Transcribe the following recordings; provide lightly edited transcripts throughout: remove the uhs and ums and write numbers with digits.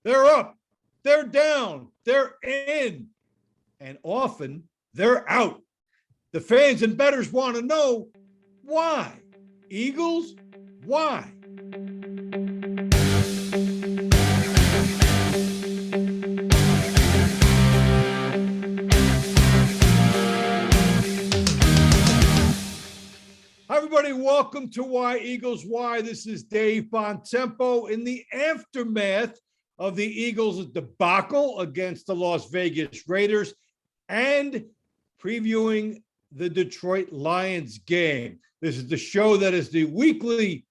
they're up, they're down, they're in, and often they're out. The fans and bettors want to know why. Eagles, why? Hi, everybody. Welcome to Why Eagles Why. This is Dave Bontempo in the aftermath of the Eagles' debacle against the Las Vegas Raiders and previewing the Detroit Lions game. This is the show that is the weekly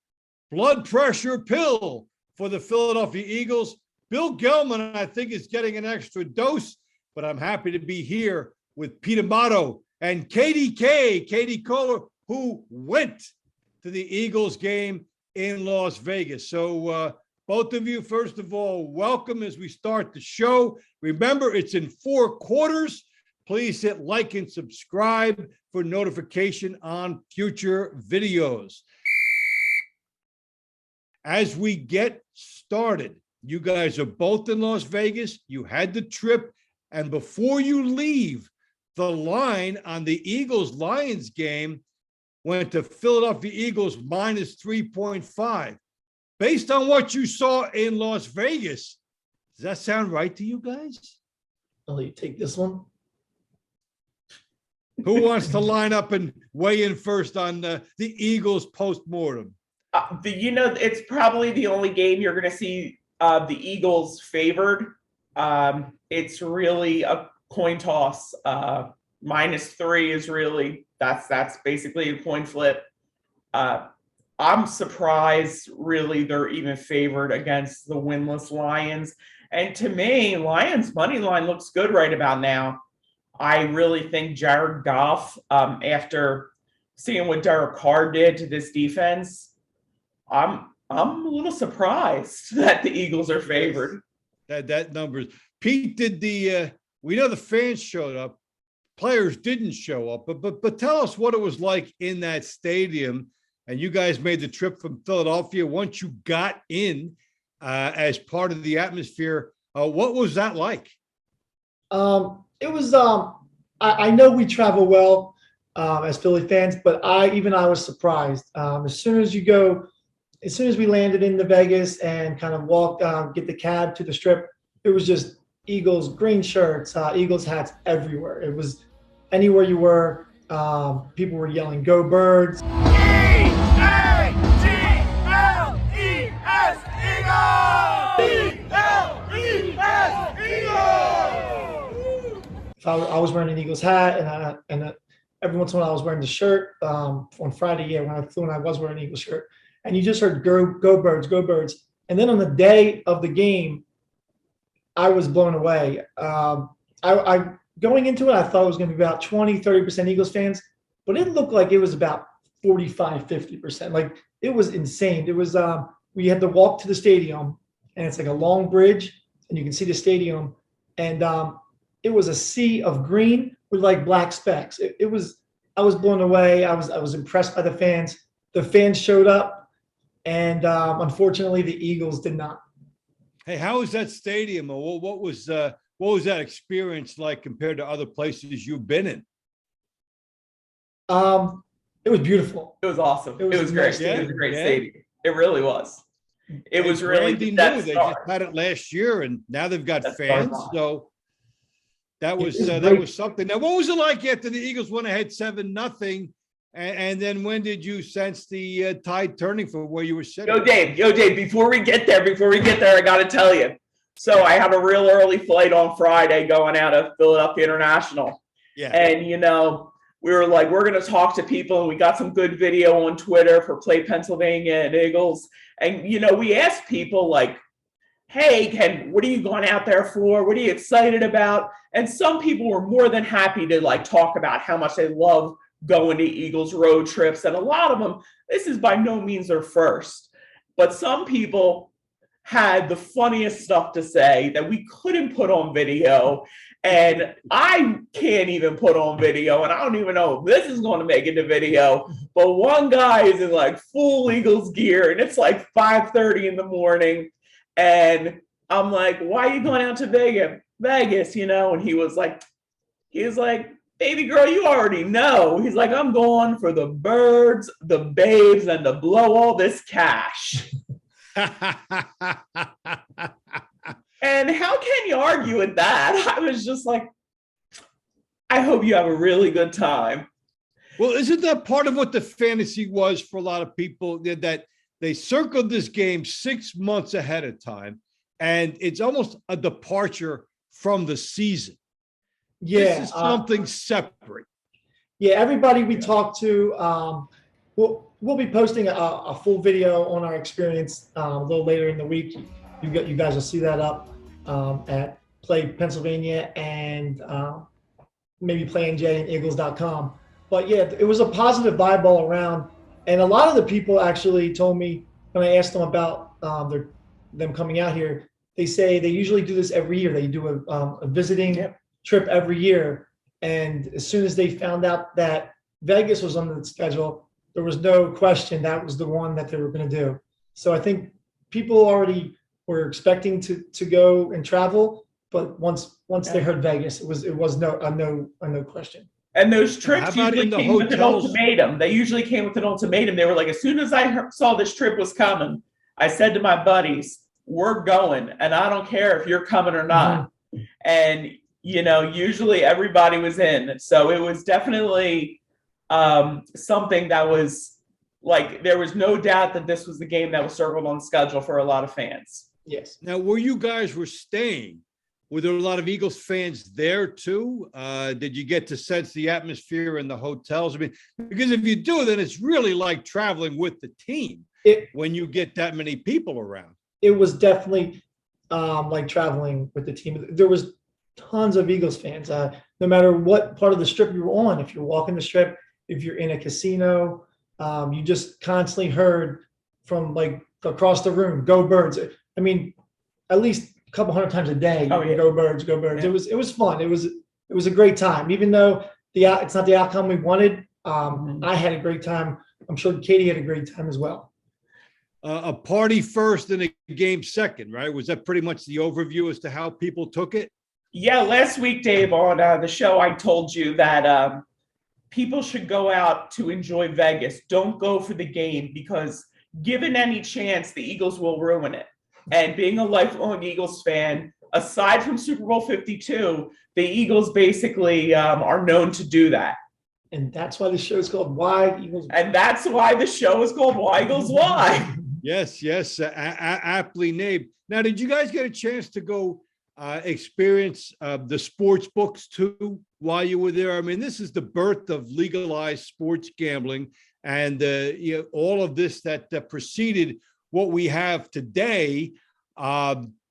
blood pressure pill for the Philadelphia Eagles. Bill Gelman, I think, is getting an extra dose, but I'm happy to be here with Pete Amato and Katie Kohler, who went to the Eagles game in Las Vegas. So both of you, first of all, welcome as we start the show. Remember, it's in 4 quarters. Please hit like and subscribe for notification on future videos. As we get started, you guys are both in Las Vegas. You had the trip, and before you leave, the line on the Eagles-Lions game went to Philadelphia Eagles minus 3.5. Based on what you saw in Las Vegas, does that sound right to you guys? I'll let you take this one. Who wants to line up and weigh in first on the Eagles postmortem? It's probably the only game you're going to see the Eagles favored. It's really a coin toss. -3 is really that's basically a coin flip. I'm surprised really they're even favored against the winless Lions. And to me, Lions money line looks good right about now. I really think Jared Goff, after seeing what Derek Carr did to this defense, I'm a little surprised that the Eagles are favored. That numbers. Pete, did we know the fans showed up. Players didn't show up, but tell us what it was like in that stadium. And you guys made the trip from Philadelphia. Once you got in as part of the atmosphere, what was that like? It was. I know we travel well as Philly fans, but I was surprised. As soon as we landed in the Vegas and kind of walked, get the cab to the Strip, it was just Eagles green shirts, Eagles hats everywhere. It was anywhere you were, people were yelling, "Go Birds!" E-A-G-L-E-S, Eagles! If I was wearing an Eagles hat, and every once in a while I was wearing the shirt. On Friday, when I flew, and I was wearing an Eagles shirt, and you just heard "Go Birds, go Birds!" And then on the day of the game, I was blown away. I going into it, I thought it was going to be about 20-30% Eagles fans, but it looked like it was about 45-50%. Like, it was insane. It was we had to walk to the stadium, and it's like a long bridge, and you can see the stadium, and it was a sea of green with like black specks. I was blown away. I was impressed by the fans. The fans showed up, and unfortunately, the Eagles did not. Hey, how was that stadium? Or what was that experience like compared to other places you've been in? It was beautiful. It was awesome. It was great. Yeah, it was a great stadium. It really was. It was really new. They just had it last year, and now they've got fans. So that was something. Now, what was it like after the Eagles went ahead 7-0? And then when did you sense the tide turning from where you were sitting? Yo, Dave, before we get there, I got to tell you. So I had a real early flight on Friday going out of Philadelphia International. Yeah. And, we were like, we're going to talk to people. And we got some good video on Twitter for Play Pennsylvania and Eagles. And, we asked people like, hey, what are you going out there for? What are you excited about? And some people were more than happy to like talk about how much they love going to Eagles road trips. And a lot of them, this is by no means their first, but some people had the funniest stuff to say that we couldn't put on video. And I can't even put on video, and I don't even know if this is going to make it to video. But one guy is in like full Eagles gear, and it's like 5:30 in the morning, and I'm like, why are you going out to Vegas, And he was like, baby girl, you already know. He's like, I'm going for the birds, the babes, and to blow all this cash. And how can you argue with that? I was just like, I hope you have a really good time. Well, isn't that part of what the fantasy was for a lot of people, that they circled this game 6 months ahead of time, and it's almost a departure from the season. Yeah, this is something separate. Yeah, everybody we talked to, we'll be posting a full video on our experience a little later in the week. You guys will see that up at Play Pennsylvania and maybe playinjayandeagles.com. But yeah, it was a positive vibe all around. And a lot of the people actually told me when I asked them about them coming out here, they say they usually do this every year. They do a visiting trip every year. And as soon as they found out that Vegas was on the schedule, there was no question that was the one that they were going to do. So I think people already were expecting to go and travel, but once they heard Vegas, it was no question. And those trips usually came with an ultimatum. They usually came with an ultimatum. They were like, as soon as I saw this trip was coming, I said to my buddies, we're going, and I don't care if you're coming or not. Mm-hmm. And, usually everybody was in. So it was definitely something that was like, there was no doubt that this was the game that was circled on schedule for a lot of fans. Yes. Now, where you guys were staying, were there a lot of Eagles fans there too? Did you get to sense the atmosphere in the hotels? I mean, because if you do, then it's really like traveling with the team when you get that many people around. It was definitely like traveling with the team. There was tons of Eagles fans. No matter what part of the strip you were on, if you're walking the strip, if you're in a casino, you just constantly heard from like across the room, "Go Birds!" I mean, at least a couple hundred times a day. Oh, yeah. Go Birds, go Birds. Yeah. It was fun. It was a great time. Even though it's not the outcome we wanted, I had a great time. I'm sure Katie had a great time as well. A party first and a game second, right? Was that pretty much the overview as to how people took it? Yeah, last week, Dave, on the show, I told you that people should go out to enjoy Vegas. Don't go for the game, because given any chance, the Eagles will ruin it. And being a lifelong Eagles fan, aside from Super Bowl 52, the Eagles basically are known to do that. And that's why the show is called Why Eagles. And that's why the show is called Why Eagles Why. Yes, aptly named. Now, did you guys get a chance to go experience the sports books too while you were there? I mean, this is the birth of legalized sports gambling, and all of this that preceded what we have today.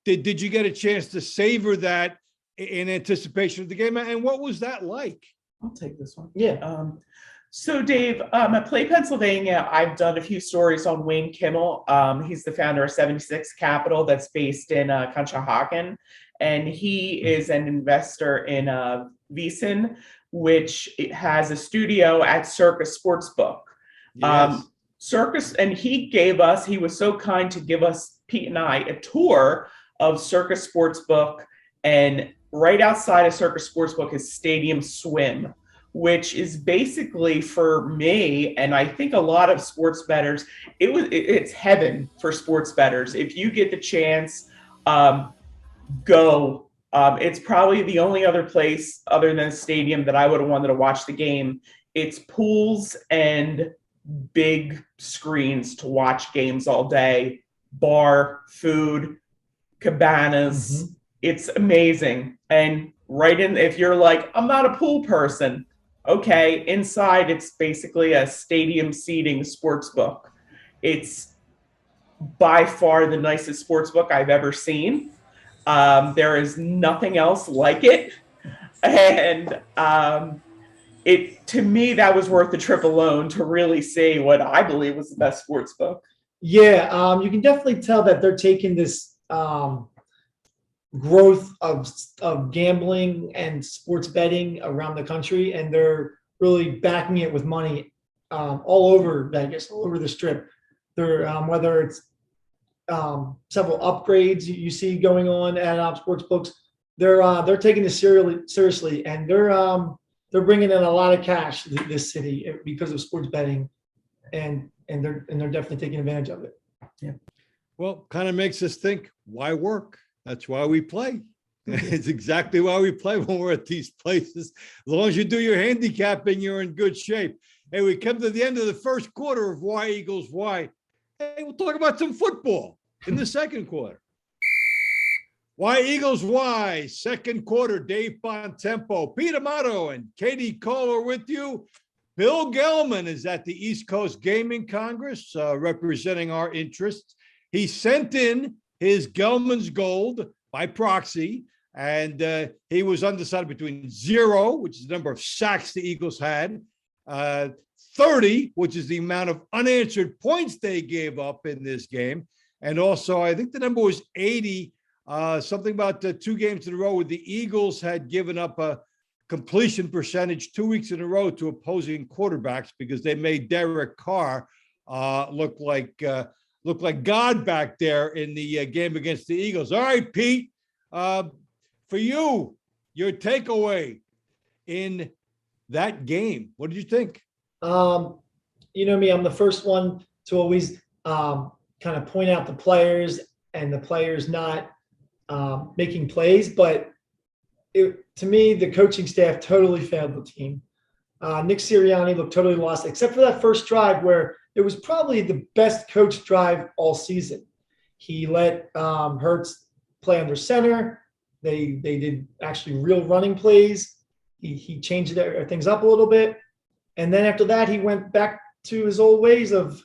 Did you get a chance to savor that in anticipation of the game? And what was that like? I'll take this one. Yeah. So Dave, at Play Pennsylvania, I've done a few stories on Wayne Kimmel. He's the founder of 76 Capital that's based in Conshohocken. And he is an investor in Veasan, which has a studio at Circus Sportsbook. Yes. Circus, and he was so kind to give us, Pete and I, a tour of Circus Sportsbook, and right outside of Circus Sportsbook is Stadium Swim, which is basically, for me, and I think a lot of sports bettors, it's heaven for sports bettors. If you get the chance, go. It's probably the only other place other than a stadium that I would have wanted to watch the game. It's pools and big screens to watch games all day, bar, food, cabanas. Mm-hmm. It's amazing. And if you're like, I'm not a pool person, okay, inside it's basically a stadium seating sports book. It's by far the nicest sports book I've ever seen. There is nothing else like it. And to me, that was worth the trip alone to really see what I believe was the best sports book. Yeah, you can definitely tell that they're taking this growth of gambling and sports betting around the country, and they're really backing it with money all over Vegas, all over the strip. They're whether it's several upgrades you see going on at sports books. They're taking this seriously, and they're bringing in a lot of cash this city because of sports betting, and they're definitely taking advantage of it. Yeah. Well, kind of makes us think, why work? That's why we play. It's exactly why we play when we're at these places. As long as you do your handicapping, you're in good shape. Hey, we come to the end of the first quarter of Why Eagles Why. Hey, we'll talk about some football in the second quarter. Why Eagles Why, second quarter, Dave Bontempo, Pete Amato, and Katie Cole are with you. Bill Gelman is at the East Coast Gaming Congress, representing our interests. He sent in his Gelman's Gold by proxy, and he was undecided between 0, which is the number of sacks the Eagles had, 30, which is the amount of unanswered points they gave up in this game, and also I think the number was 80, something about 2 games in a row where the Eagles had given up a completion percentage 2 weeks in a row to opposing quarterbacks because they made Derek Carr look like God back there in the game against the Eagles. All right, Pete, for you, your takeaway in that game, what did you think? You know me, I'm the first one to always kind of point out the players and the players not making plays, but to me, the coaching staff totally failed the team. Nick Sirianni looked totally lost, except for that first drive where it was probably the best coached drive all season. He let Hurts play under center. They did actually real running plays. He changed things up a little bit. And then after that, he went back to his old ways of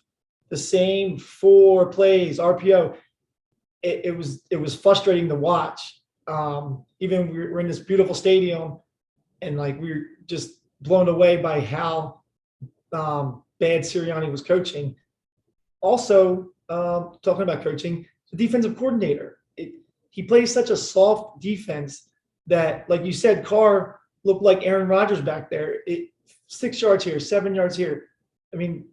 the same 4 plays, RPO. It was frustrating to watch. Even we're in this beautiful stadium, and like we're just blown away by how bad Sirianni was coaching. Also, talking about coaching, the defensive coordinator, he plays such a soft defense that, like you said, Carr looked like Aaron Rodgers back there. 6 yards here, 7 yards here. I mean,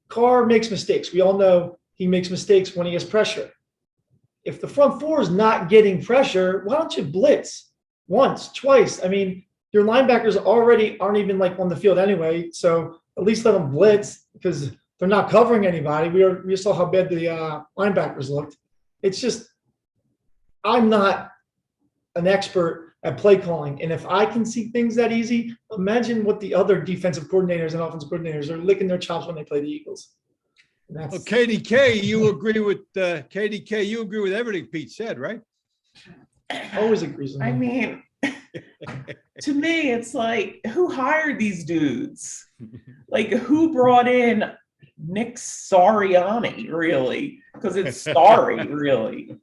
Carr makes mistakes. We all know he makes mistakes when he has pressure. If the front 4 is not getting pressure, why don't you blitz once, twice? I mean, your linebackers already aren't even like on the field anyway, so at least let them blitz because they're not covering anybody. We saw how bad the linebackers looked. It's just, I'm not an expert at play calling, and if I can see things that easy, imagine what the other defensive coordinators and offensive coordinators are licking their chops when they play the Eagles. Well, KDK, you agree with KDK. You agree with everything Pete said, right? Always agrees with me. I mean, to me, it's like, who hired these dudes? Like, who brought in Nick Sirianni, really? Because it's sorry, really.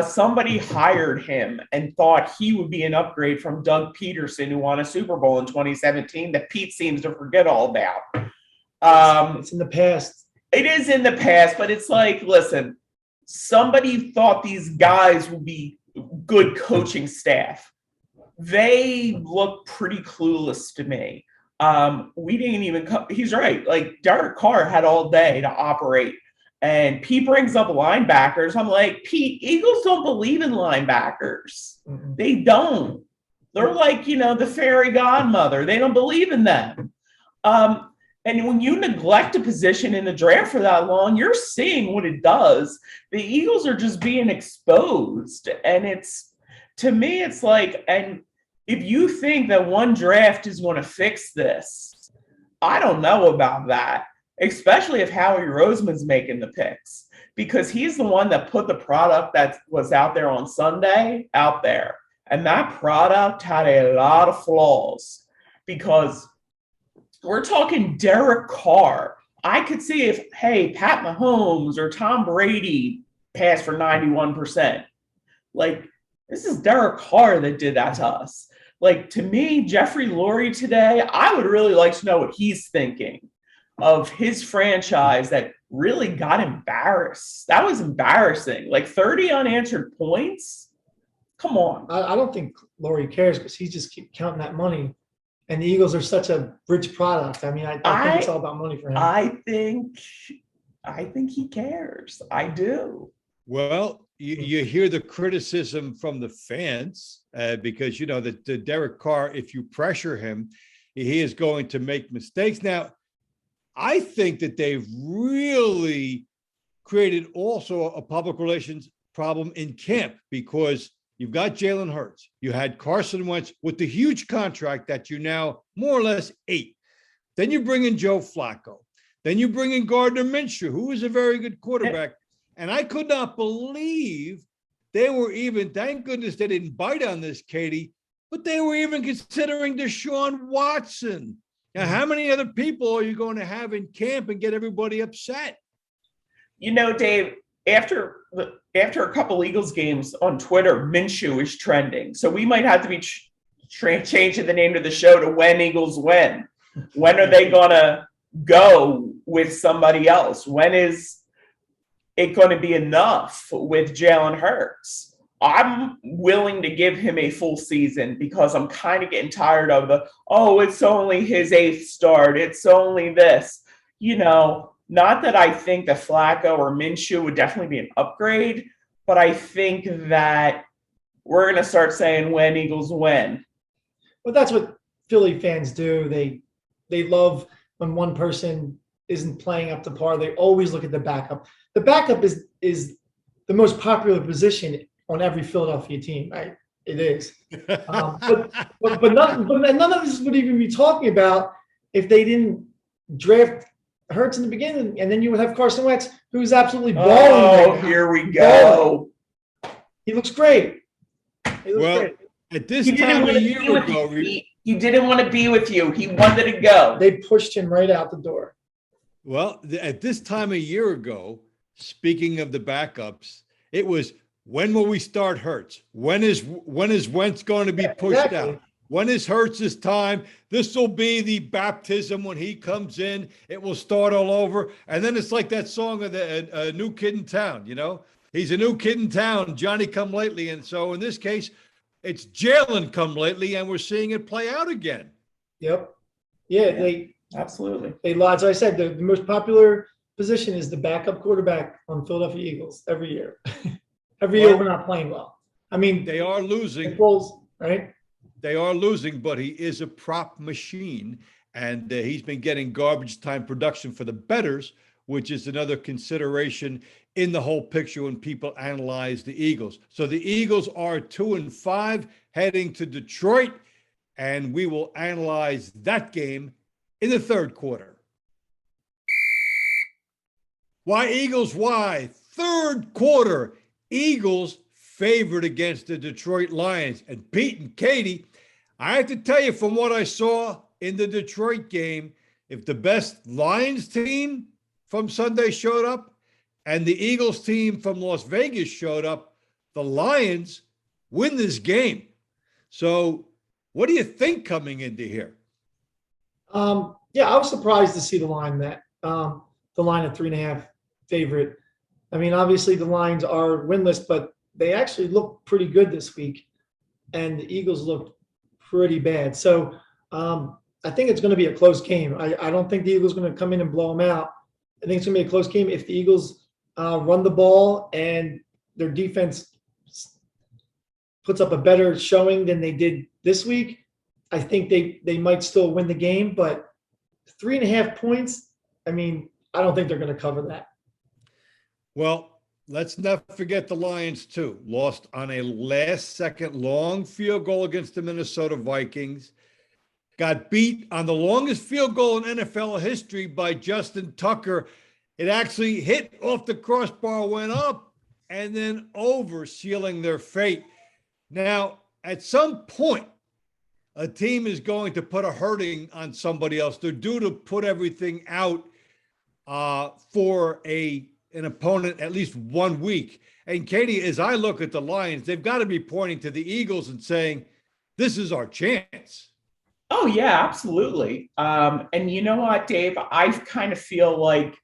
Somebody hired him and thought he would be an upgrade from Doug Peterson, who won a Super Bowl in 2017 that Pete seems to forget all about. It's in the past. It is in the past, but it's like, listen, somebody thought these guys would be good coaching staff. They look pretty clueless to me. We didn't even he's right. Like, Derek Carr had all day to operate. And Pete brings up linebackers. I'm like, Pete, Eagles don't believe in linebackers. Mm-hmm. They don't. They're like, the fairy godmother. They don't believe in them. And when you neglect a position in the draft for that long, you're seeing what it does. The Eagles are just being exposed. And to me, it's like, and if you think that one draft is going to fix this, I don't know about that. Especially if Howie Roseman's making the picks, because he's the one that put the product that was out there on Sunday out there. And that product had a lot of flaws, because we're talking Derek Carr. I could see if, hey, Pat Mahomes or Tom Brady passed for 91%. Like, this is Derek Carr that did that to us. Like, to me, Jeffery Lurie today, I would really like to know what he's thinking of his franchise that really got embarrassed. That was embarrassing. Like, 30 unanswered points? Come on. I don't think Lurie cares, because he just keeps counting that money. And the Eagles are such a rich product. I mean, I think it's all about money for him. I think he cares. I do. Well, you hear the criticism from the fans because, you know, that the Derek Carr, if you pressure him, he is going to make mistakes. Now, I think that they've really created also a public relations problem in camp because you've got Jalen Hurts. You had Carson Wentz with the huge contract that you now more or less ate. Then you bring in Joe Flacco. Then you bring in Gardner Minshew, who is a very good quarterback. And I could not believe they were even, thank goodness they didn't bite on this, Katie, but they were even considering Deshaun Watson. Now, how many other people are you going to have in camp and get everybody upset? You know, Dave, after a couple Eagles games on Twitter, Minshew is trending. So we might have to be changing the name of the show to When Eagles Win. When are they going to go with somebody else? When is it going to be enough with Jalen Hurts? I'm willing to give him a full season because I'm kind of getting tired of it's only his 8th start. It's only this. You know, not that I think that Flacco or Minshew would definitely be an upgrade, but I think that we're going to start saying when Eagles win. Well, that's what Philly fans do. They love when one person isn't playing up to par. They always look at the backup. The backup is the most popular position on every Philadelphia team, right? It is. But none of this would even be talking about if they didn't draft Hurts in the beginning, and then you would have Carson Wentz, who's absolutely balling. Oh, here we go. He looks great. Great. At this time a year ago, he didn't want to be with you. He wanted to go. They pushed him right out the door. Well, at this time a year ago, speaking of the backups, it was, when will we start Hurts? When is Wentz going to be pushed out? When is Hurts' time? This will be the baptism when he comes in. It will start all over. And then it's like that song of the New Kid in Town, you know? He's a new kid in town, Johnny come lately. And so in this case, it's Jalen come lately, and we're seeing it play out again. Yep. Yeah. Absolutely. They lied. So I said the most popular position is the backup quarterback on Philadelphia Eagles every year. Every year we're not playing well. I mean, they are losing. Right? They are losing, but he is a prop machine, and he's been getting garbage time production for the bettors, which is another consideration in the whole picture when people analyze the Eagles. So the Eagles are 2-5 heading to Detroit, and we will analyze that game in the third quarter. Why Eagles? Why? Third quarter, Eagles favored against the Detroit Lions. And Pete and Katie, I have to tell you, from what I saw in the Detroit game, if the best Lions team from Sunday showed up and the Eagles team from Las Vegas showed up, the Lions win this game. So what do you think coming into here? Yeah, I was surprised to see the line at 3.5 favorite. I mean, obviously the Lions are winless, but they actually look pretty good this week, and the Eagles look pretty bad. So I think it's going to be a close game. I don't think the Eagles are going to come in and blow them out. I think it's going to be a close game. If the Eagles run the ball and their defense puts up a better showing than they did this week, I think they might still win the game. But 3.5 points, I mean, I don't think they're going to cover that. Well, let's not forget the Lions, too. Lost on a last-second long field goal against the Minnesota Vikings. Got beat on the longest field goal in NFL history by Justin Tucker. It actually hit off the crossbar, went up, and then over, sealing their fate. Now, at some point, a team is going to put a hurting on somebody else. They're due to put everything out for an opponent at least 1 week. And Katie, as I look at the Lions, they've got to be pointing to the Eagles and saying, this is our chance. Oh, yeah, absolutely. And you know what, Dave? I kind of feel like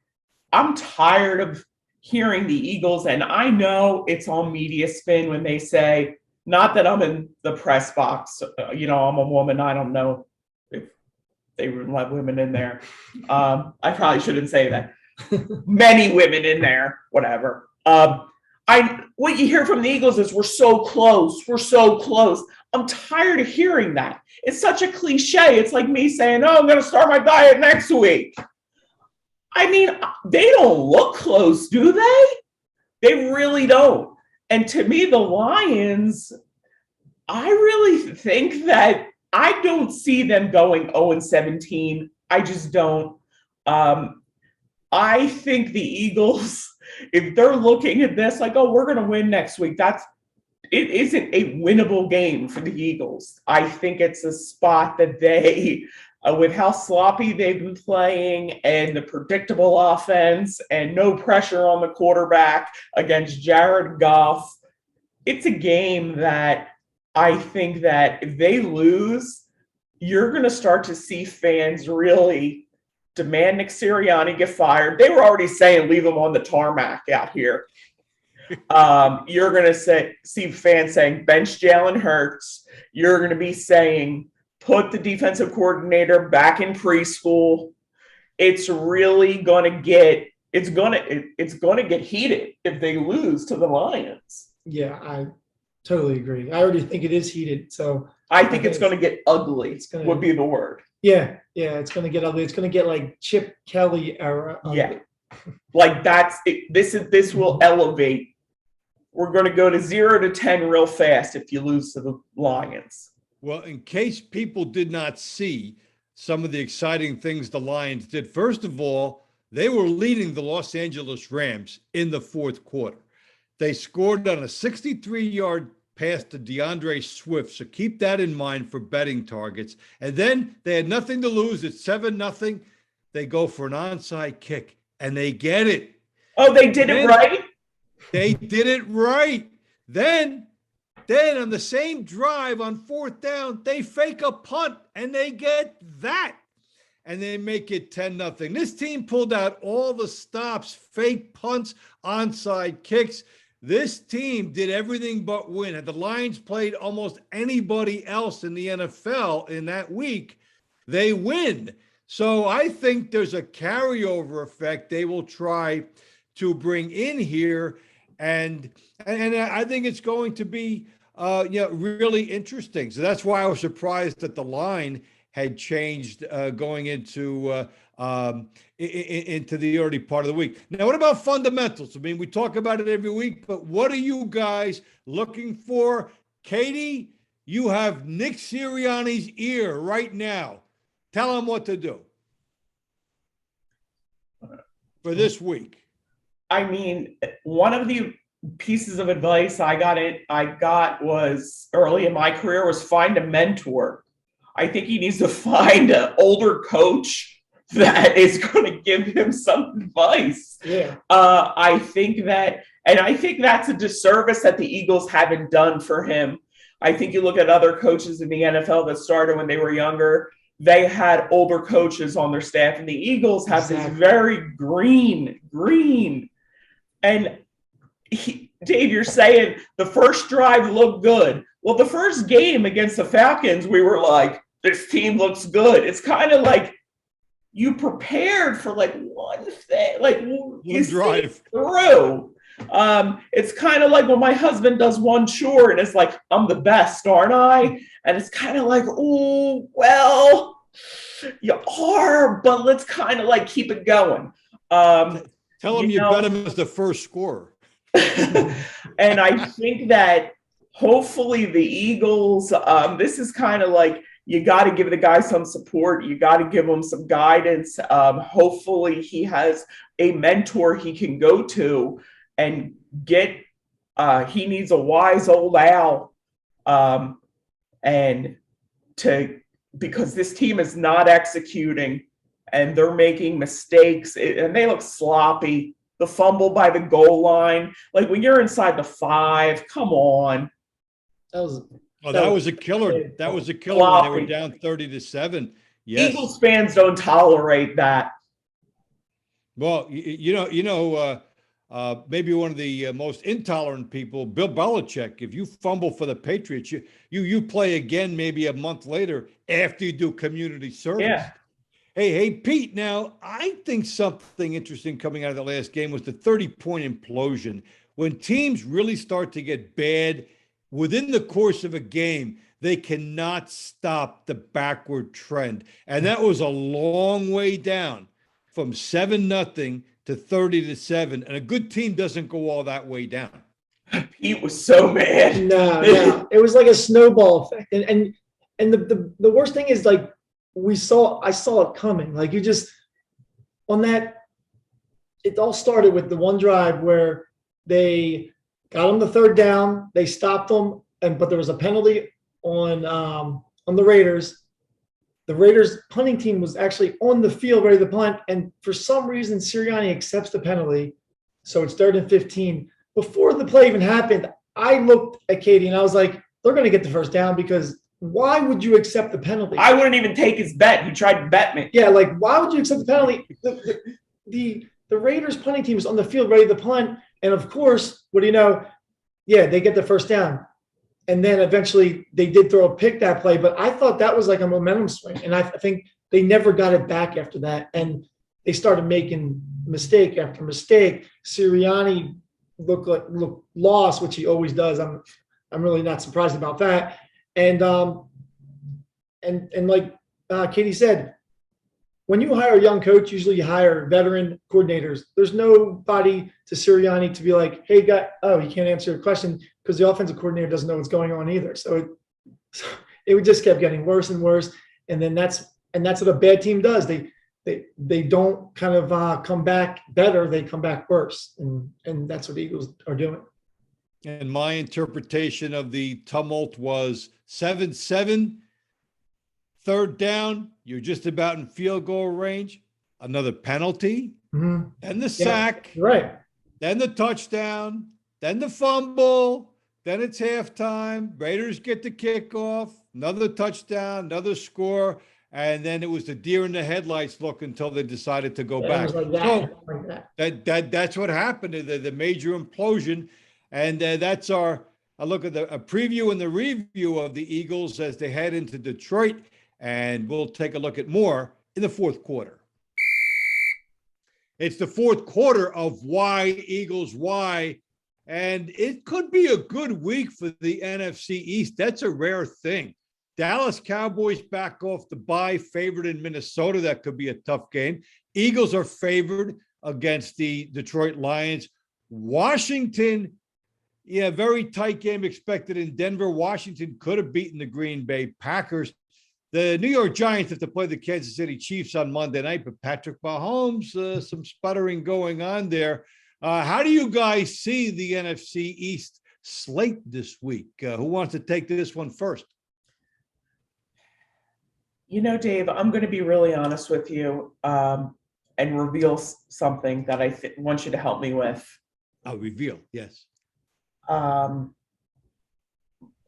I'm tired of hearing the Eagles, and I know it's all media spin when they say, not that I'm in the press box, I'm a woman. I don't know if they let women in there. I probably shouldn't say that. Many women in there, whatever. I what you hear from the Eagles is we're so close. We're so close. I'm tired of hearing that. It's such a cliche. It's like me saying, oh, I'm going to start my diet next week. I mean, they don't look close, do they? They really don't. And to me, the Lions, I really think that I don't see them going 0-17. I just don't. I think the Eagles, if they're looking at this like, oh, we're going to win next week, it isn't a winnable game for the Eagles. I think it's a spot that they, with how sloppy they've been playing and the predictable offense and no pressure on the quarterback against Jared Goff, it's a game that I think that if they lose, you're going to start to see fans really demand Nick Sirianni get fired. They were already saying leave him on the tarmac out here. You're going to see fans saying bench Jalen Hurts. You're going to be saying put the defensive coordinator back in preschool. It's really going to get heated if they lose to the Lions. Yeah, I totally agree. I already think it is heated. So I think it's going to get ugly. Would be the word. Yeah, it's going to get ugly. It's going to get like Chip Kelly era. Yeah, like that's it. This will elevate. We're going to go to 0-10 real fast if you lose to the Lions. Well, in case people did not see some of the exciting things the Lions did, first of all, they were leading the Los Angeles Rams in the fourth quarter. They scored on a 63-yard pass to DeAndre Swift, so keep that in mind for betting targets. And then they had nothing to lose. It's 7-0. They go for an onside kick, and they get it. Oh, they did it right? They did it right. Then on the same drive on fourth down, they fake a punt and they get that. And they make it 10-0. This team pulled out all the stops, fake punts, onside kicks. This team did everything but win. Had the Lions played almost anybody else in the NFL in that week, they win. So I think there's a carryover effect they will try to bring in here. And I think it's going to be really interesting. So that's why I was surprised that the line had changed going into the early part of the week. Now, what about fundamentals? I mean, we talk about it every week, but what are you guys looking for? Katie, you have Nick Sirianni's ear right now. Tell him what to do for this week. I mean, one of the pieces of advice I got was early in my career was find a mentor. I think he needs to find an older coach that is going to give him some advice. Yeah. I think that's a disservice that the Eagles haven't done for him. I think you look at other coaches in the NFL that started when they were younger, they had older coaches on their staff, and the Eagles have this very green. And Dave, you're saying the first drive looked good. Well, the first game against the Falcons, we were like, this team looks good. It's kind of like you prepared for like one thing, like you drive through. It's kind of like when my husband does one chore and it's like, I'm the best, aren't I? And it's kind of like, oh, well, you are, but let's kind of like keep it going. Tell him you bet him as the first scorer. And I think that hopefully the Eagles, this is kind of like, you got to give the guy some support. You got to give him some guidance. Hopefully he has a mentor he can go to and get, he needs a wise old owl. Because this team is not executing and they're making mistakes and they look sloppy. The fumble by the goal line, like when you're inside the 5, come on. That was a killer. That was a killer when they were down 30-7. Yes. Eagles fans don't tolerate that. Well, maybe one of the most intolerant people, Bill Belichick. If you fumble for the Patriots, you play again maybe a month later after you do community service. Yeah. Hey, Pete, now I think something interesting coming out of the last game was the 30-point implosion. when teams really start to get bad within the course of a game, they cannot stop the backward trend. And that was a long way down from 7-0 to 30-7. And a good team doesn't go all that way down. Pete was so mad. No. It was like a snowball effect. And the worst thing is, like, I saw it coming. Like, you just, on that, it all started with the one drive where they got them the third down, they stopped them, but there was a penalty on the Raiders. The Raiders punting team was actually on the field ready to punt, and for some reason Sirianni accepts the penalty, so it's 3rd and 15. Before the play even happened, I looked at Katie and I was like, they're going to get the first down, because why would you accept the penalty? I wouldn't even take his bet. He tried to bet me. Yeah, like, why would you accept the penalty? The Raiders punting team is on the field ready to punt, and of course, what do you know? Yeah, they get the first down. And then eventually they did throw a pick that play, but I thought that was like a momentum swing. And I think they never got it back after that. And they started making mistake after mistake. Sirianni looked lost, which he always does. I'm really not surprised about that. And like Katie said, when you hire a young coach, usually you hire veteran coordinators. There's nobody to Sirianni to be like, hey, guy, he can't answer your question, because the offensive coordinator doesn't know what's going on either. So it just kept getting worse and worse. And then that's what a bad team does. They don't kind of come back better. They come back worse. And that's what the Eagles are doing. And my interpretation of the tumult was 7-7, 3rd down, you're just about in field goal range, another penalty, and the sack, right? Then the touchdown, then the fumble, then it's halftime. Raiders get the kickoff, another touchdown, another score, and then it was the deer in the headlights look until they decided to go back. Like That's what happened, the major implosion. And that's a look at a preview and the review of the Eagles as they head into Detroit. And we'll take a look at more in the fourth quarter. It's the fourth quarter of Why Eagles Why, and it could be a good week for the NFC East. That's a rare thing. Dallas Cowboys back off the bye, favored in Minnesota. That could be a tough game. Eagles are favored against the Detroit Lions. Washington, very tight game expected in Denver. Washington could have beaten the Green Bay Packers. The New York Giants have to play the Kansas City Chiefs on Monday night, but Patrick Mahomes, some sputtering going on there. How do you guys see the NFC East slate this week? Who wants to take this one first? Dave, I'm going to be really honest with you and reveal something that I want you to help me with. I'll reveal, yes.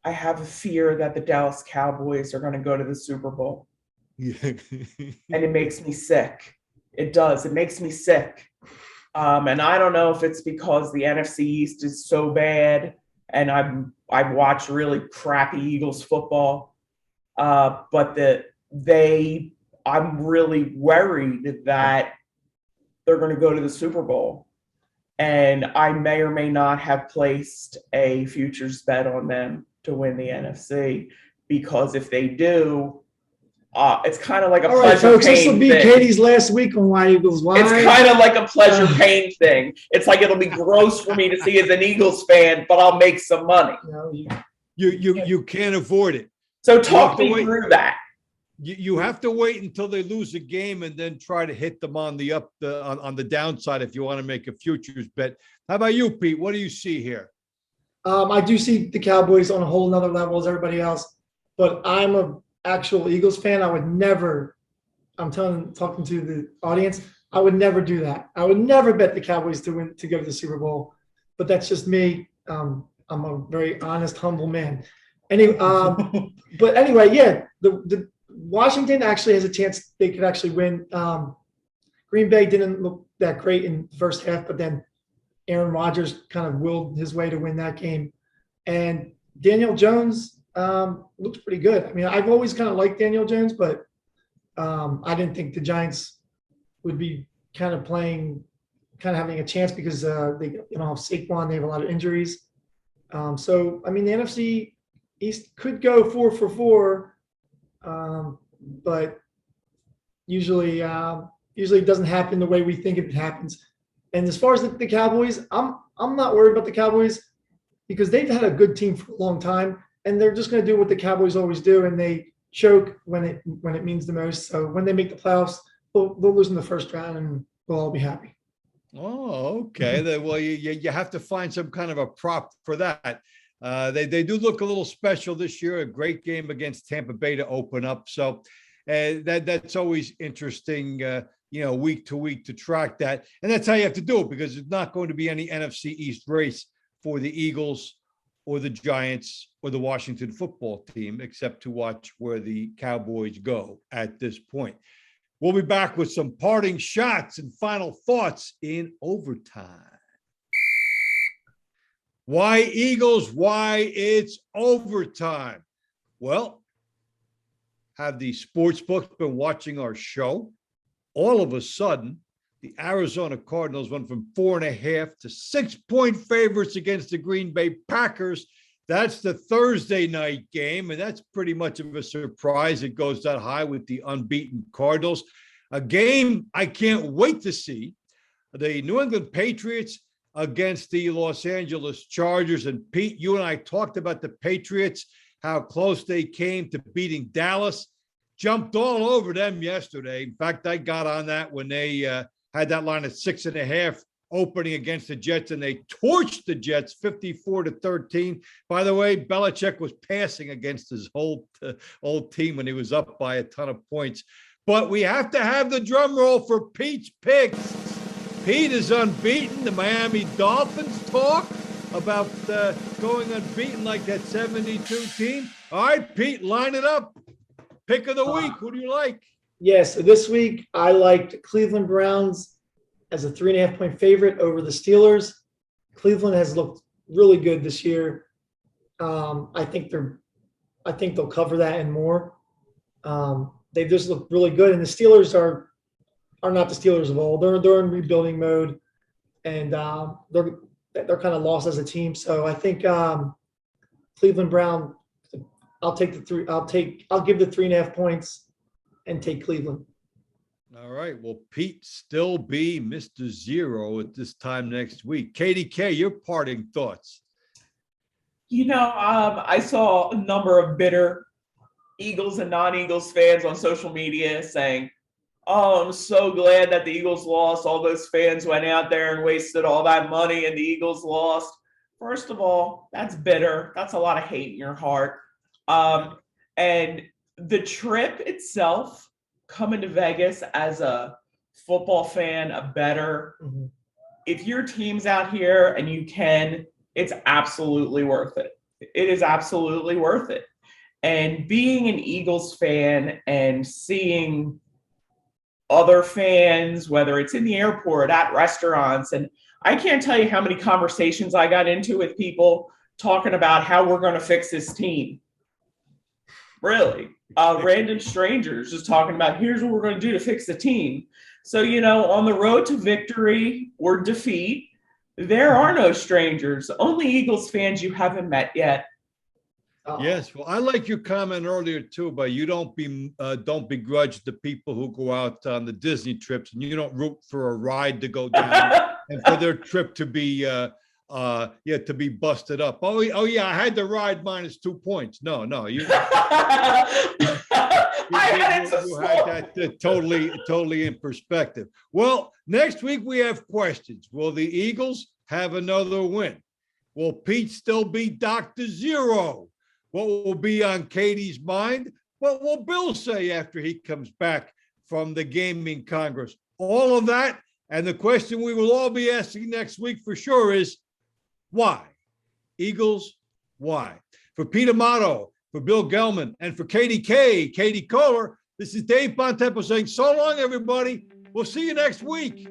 I have a fear that the Dallas Cowboys are going to go to the Super Bowl. Yeah. And it makes me sick. It does. It makes me sick. And I don't know if it's because the NFC East is so bad and I've watched really crappy Eagles football. But I'm really worried that they're going to go to the Super Bowl. And I may or may not have placed a futures bet on them to win the NFC, because if they do, it's kind of like a All pleasure right, folks, pain this will be thing. Katie's last week on Why Eagles Why. It's kind of like a pleasure pain thing. It's like it'll be gross for me to see as an Eagles fan, but I'll make some money. You can't avoid it. So talk me through that. You have to wait until they lose a game and then try to hit them on the downside if you want to make a futures bet. How about you, Pete? What do you see here? I do see the Cowboys on a whole nother level as everybody else, but I'm an actual Eagles fan. I would never, talking to the audience, I would never do that. I would never bet the Cowboys to go to the Super Bowl, but that's just me. I'm a very honest, humble man. Anyway, but anyway, yeah, the Washington actually has a chance they could actually win. Green Bay didn't look that great in the first half, but then Aaron Rodgers kind of willed his way to win that game. And Daniel Jones looks pretty good. I mean, I've always kind of liked Daniel Jones, but I didn't think the Giants would be kind of playing kind of having a chance because they don't have Saquon. They have a lot of injuries. So I mean, the NFC East could go 4 for 4, but usually it doesn't happen the way we think it happens. And as far as the Cowboys, I'm not worried about the Cowboys because they've had a good team for a long time, and they're just going to do what the Cowboys always do, and they choke when it means the most. So when they make the playoffs, they'll lose in the first round, and we'll all be happy. Oh, okay. Well, you have to find some kind of a prop for that. They do look a little special this year. A great game against Tampa Bay to open up. So that's always interesting, week to week to track that. And that's how you have to do it because there's not going to be any NFC East race for the Eagles or the Giants or the Washington football team, except to watch where the Cowboys go at this point. We'll be back with some parting shots and final thoughts in overtime. Why Eagles? Why it's overtime? Well, have the sports books been watching our show? All of a sudden, the Arizona Cardinals went from 4.5 to 6-point favorites against the Green Bay Packers. That's the Thursday night game, and that's pretty much of a surprise. It goes that high with the unbeaten Cardinals. A game I can't wait to see. The New England Patriots against the Los Angeles Chargers. And Pete, you and I talked about the Patriots, how close they came to beating Dallas. Jumped all over them yesterday. In fact, I got on that when they had that line at 6.5 opening against the Jets, and they torched the Jets 54-13. By the way, Belichick was passing against his whole team when he was up by a ton of points. But we have to have the drum roll for Pete's picks. Pete is unbeaten. The Miami Dolphins talk about going unbeaten like that 72 team. All right, Pete, line it up. Pick of the week. Who do you like? Yeah, so this week I liked Cleveland Browns as a 3.5-point favorite over the Steelers. Cleveland has looked really good this year. I think they'll cover that and more. They've just looked really good, and the Steelers are not the Steelers of old. They're in rebuilding mode, and they're kind of lost as a team. So I think Cleveland Brown. I'll give the 3.5 points and take Cleveland. All right. Well, Pete still be Mr. Zero at this time next week. KDK, your parting thoughts. I saw a number of bitter Eagles and non-Eagles fans on social media saying, "Oh, I'm so glad that the Eagles lost. All those fans went out there and wasted all that money and the Eagles lost." First of all, that's bitter. That's a lot of hate in your heart. And the trip itself, coming to Vegas as a football fan, a bettor, if your team's out here and you can, it's absolutely worth it. It is absolutely worth it. And being an Eagles fan and seeing other fans, whether it's in the airport, at restaurants, and I can't tell you how many conversations I got into with people talking about how we're going to fix this team. Really, random strangers just talking about here's what we're going to do to fix the team. So, on the road to victory or defeat, there are no strangers, only Eagles fans you haven't met yet. Yes, well, I like your comment earlier too, but you don't begrudge the people who go out on the Disney trips, and you don't root for a ride to go down and for their trip to be to be busted up. Oh yeah, I had to ride -2 points. No, you. You had that totally in perspective. Well, next week we have questions. Will the Eagles have another win? Will Pete still be Dr. Zero? What will be on Katie's mind? What will Bill say after he comes back from the Gaming Congress? All of that. And the question we will all be asking next week for sure is, why? Eagles, why? For Pete Amato, for Bill Gelman, and for Katie Kohler, this is Dave Bontempo saying so long, everybody. We'll see you next week.